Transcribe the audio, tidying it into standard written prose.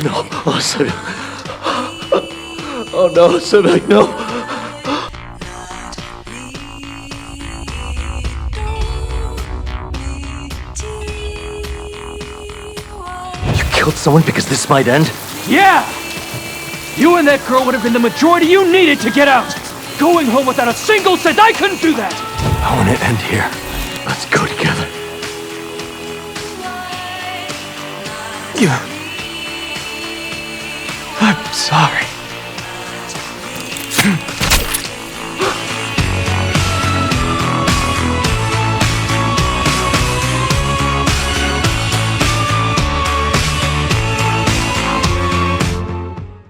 No. Oh, Sebek. Oh, no, Sebek, no. You killed someone because this might end? Yeah! You and that girl would have been the majority you needed to get out! Going home without a single cent, I couldn't do that! I want to end here. Let's go together. I'm sorry.